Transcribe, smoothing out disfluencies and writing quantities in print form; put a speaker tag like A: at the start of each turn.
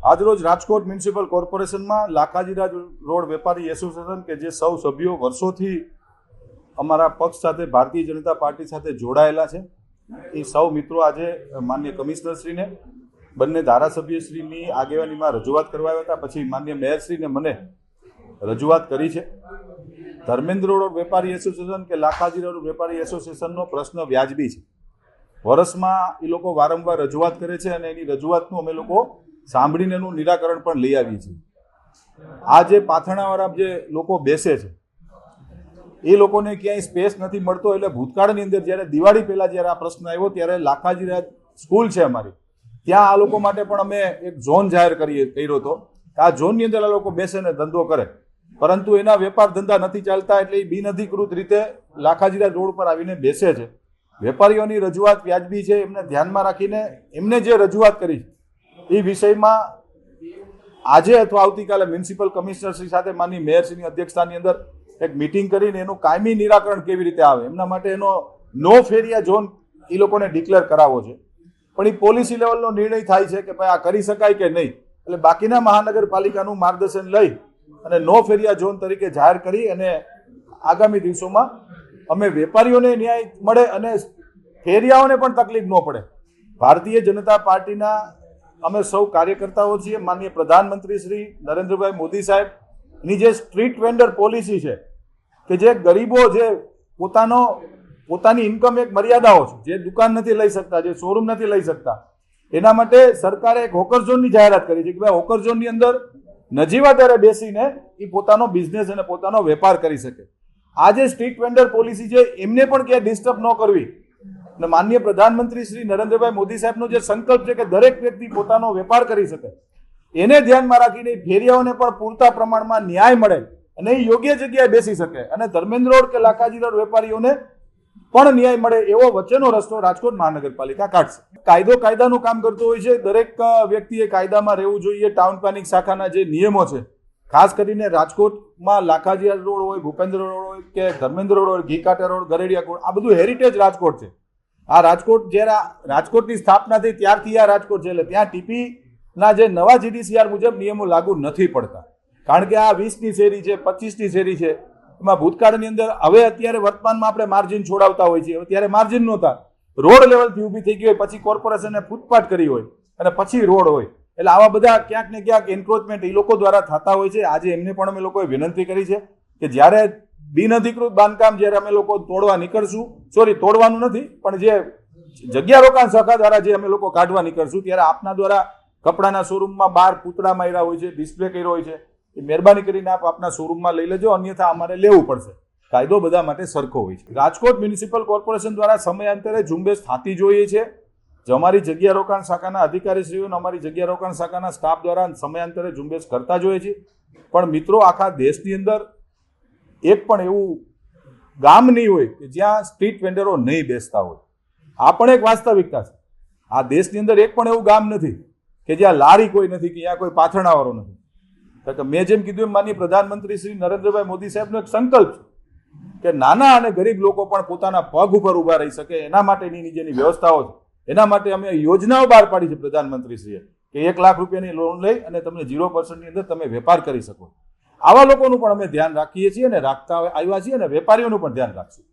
A: આજરોજ Rajkot municipal કોર્પોરેશનમાં Lakhajiraj road વેપારી association કે જે સૌ સભ્યો વર્ષોથી અમારા પક્ષ સાથે ભારતીય જનતા પાર્ટી સાથે જોડાયેલા છે, એ સૌ મિત્રો આજે માનનીય કમિશનરશ્રીને બંને ધારાસભ્યશ્રીની આગેવાનીમાં રજૂઆત કરવા આવ્યા હતા. પછી માનનીય મેયરશ્રીને મને રજૂઆત કરી છે. ધર્મેન્દ્ર રોડ વેપારી એસોસિએશન કે લાખાજીરાજ રોડ વેપારી એસોસિએશનનો પ્રશ્ન વ્યાજબી છે. વર્ષમાં એ લોકો વારંવાર રજૂઆત કરે છે અને એની રજૂઆતનું અમે લોકો સાંભળીને એનું નિરાકરણ પણ લઈ આવીએ છીએ. આ જે પાથરણાવાળા જે લોકો બેસે છે એ લોકોને ક્યાંય સ્પેસ નથી મળતો, એટલે ભૂતકાળની અંદર જ્યારે દિવાળી પહેલાં જ્યારે આ પ્રશ્ન આવ્યો ત્યારે લાખાજીરાજ સ્કૂલ છે અમારી, ત્યાં આ લોકો માટે પણ અમે એક ઝોન જાહેર કર્યો હતો. આ ઝોનની અંદર આ લોકો બેસે ને ધંધો કરે, પરંતુ એના વેપાર ધંધા નથી ચાલતા, એટલે એ બિનઅધિકૃત રીતે લાખાજીરાજ રોડ પર આવીને બેસે છે. વેપારીઓની રજૂઆત વ્યાજબી છે, એમને ધ્યાનમાં રાખીને એમને જે રજૂઆત કરી એ વિષયમાં આજે અથવા આવતીકાલે મ્યુનિસિપલ કમિશનરશ્રી સાથે માનની મેયરશ્રીની અધ્યક્ષતાની અંદર એક મિટિંગ કરીને એનું કાયમી નિરાકરણ કેવી રીતે આવે એમના માટે એનો નો ફેરિયા ઝોન એ લોકોને ડિક્લેર કરાવવો છે. પણ એ પોલિસી લેવલનો નિર્ણય થાય છે કે ભાઈ આ કરી શકાય કે નહીં, એટલે બાકીના મહાનગરપાલિકાનું માર્ગદર્શન લઈ અને નો ફેરિયા ઝોન તરીકે જાહેર કરી અને આગામી દિવસોમાં અમે વેપારીઓને ન્યાય મળે અને ફેરિયાઓને પણ તકલીફ ન પડે. ભારતીય જનતા પાર્ટીના અમે સૌ કાર્યકર્તાઓ છીએ. માનનીય પ્રધાનમંત્રી શ્રી નરેન્દ્રભાઈ મોદી સાહેબની જે સ્ટ્રીટ વેન્ડર પોલિસી છે કે જે ગરીબો જે પોતાની ઇન્કમ એક મર્યાદાઓ છે, જે દુકાન નથી લઈ શકતા, જે શોરૂમ નથી લઈ શકતા, એના માટે સરકારે એક હોકર ઝોનની જાહેરાત કરી છે કે ભાઈ હોકર ઝોનની અંદર નજીવા દરે બેસીને એ પોતાનો બિઝનેસ અને પોતાનો વેપાર કરી શકે. આ જે સ્ટ્રીટ વેન્ડર પોલિસી છે એમને પણ ક્યાંય ડિસ્ટર્બ ન કરવી અને માનનીય પ્રધાનમંત્રી શ્રી નરેન્દ્રભાઈ મોદી સાહેબનો જે સંકલ્પ છે કે દરેક વ્યક્તિ પોતાનો વેપાર કરી શકે, એને ધ્યાનમાં રાખીને ફેરિયાઓને પણ પૂરતા પ્રમાણમાં ન્યાય મળે અને એ યોગ્ય જગ્યાએ બેસી શકે અને ધર્મેન્દ્ર રોડ કે લાખાજીરાજ વેપારીઓને પણ ન્યાય મળે એવો વચ્ચેનો રસ્તો રાજકોટ મહાનગરપાલિકા કાઢશે. કાયદો કાયદાનું કામ કરતો હોય છે, દરેક વ્યક્તિએ કાયદામાં રહેવું જોઈએ. ટાઉન પ્લાનિંગ શાખાના જે નિયમો છે, ખાસ કરીને રાજકોટમાં લાખાજીરાજ રોડ હોય, ભૂપેન્દ્ર રોડ હોય કે ધર્મેન્દ્ર રોડ હોય, ઘીકાંઠા રોડ, ગરેડિયા રોડ, આ બધું હેરિટેજ રાજકોટ છે. આ રાજકોટ જ્યારે રાજકોટની સ્થાપના થઈ ત્યારથી આ રાજકોટ છે, એટલે ત્યાં ટીપીના જે નવા GDCR મુજબ નિયમો લાગુ નથી પડતા. કારણ કે આ 20ની શેરી છે, 25ની શેરી છે, એમાં ભૂતકાળની અંદર હવે અત્યારે વર્તમાનમાં આપણે માર્જિન છોડાવતા હોય છે, ત્યારે માર્જિન નહોતા, રોડ લેવલથી ઊભી થઈ ગઈ હોય, પછી કોર્પોરેશને ફૂટપાથ કરી હોય અને પછી રોડ હોય, એટલે આવા બધા ક્યાંક ને ક્યાંક એન્ક્રોચમેન્ટ એ લોકો દ્વારા થતા હોય છે. આજે એમને પણ અમે લોકોએ વિનંતી કરી છે કે જ્યારે બિનઅધિકૃત બાંધકામ જ્યારે અમે લોકો તોડવા નીકળશું, તોડવાનું નથી પણ જે જગ્યા રોકાણ શાખા દ્વારા જે અમે લોકો કાઢવા નીકળશું, ત્યારે આપના દ્વારા કપડાના શોરૂમમાં બહાર પૂતળા માર્યા હોય છે, ડિસ્પ્લે કર્યો હોય છે, એ મહેરબાની કરીને આપ આપના શોરૂમમાં લઈ લેજો, અન્યથા અમારે લેવું પડશે. કાયદો બધા માટે સરખો હોય છે. રાજકોટ મ્યુનિસિપલ કોર્પોરેશન દ્વારા સમયાંતરે ઝુંબેશ થતી જોઈએ છે. જે અમારી જગ્યા રોકાણ શાખાના અધિકારીશ્રીઓ, અમારી જગ્યા રોકાણ શાખાના સ્ટાફ દ્વારા સમયાંતરે ઝુંબેશ કરતા જોઈએ છે. પણ મિત્રો, આખા દેશની અંદર એક પણ એવું ગામ નહીં હોય કે જ્યાં સ્ટ્રીટ વેન્ડરો નહીં બેસતા હોય. આ પણ એક વાસ્તવિકતા છે. આ દેશની અંદર એક પણ એવું ગામ નથી કે જ્યાં લારી કોઈ નથી, કે જ્યાં કોઈ પાથરણાવાળો નથી. મેં જેમ કીધું એમ માનનીય પ્રધાનમંત્રી શ્રી નરેન્દ્રભાઈ મોદી સાહેબનો એક સંકલ્પ છે કે નાના અને ગરીબ લોકો પણ પોતાના પગ ઉપર ઊભા રહી શકે, એના માટેની જેની વ્યવસ્થાઓ છે, એના માટે અમે યોજનાઓ બહાર પાડી છે પ્રધાનમંત્રીશ્રીએ કે 1 લાખ રૂપિયાની લોન લઈ અને તમને 0% અંદર તમે વેપાર કરી શકો. આવા લોકોનું પણ અમે ધ્યાન રાખીએ છીએ અને રાખતા આવ્યા છીએ અને વેપારીઓનું પણ ધ્યાન રાખશું.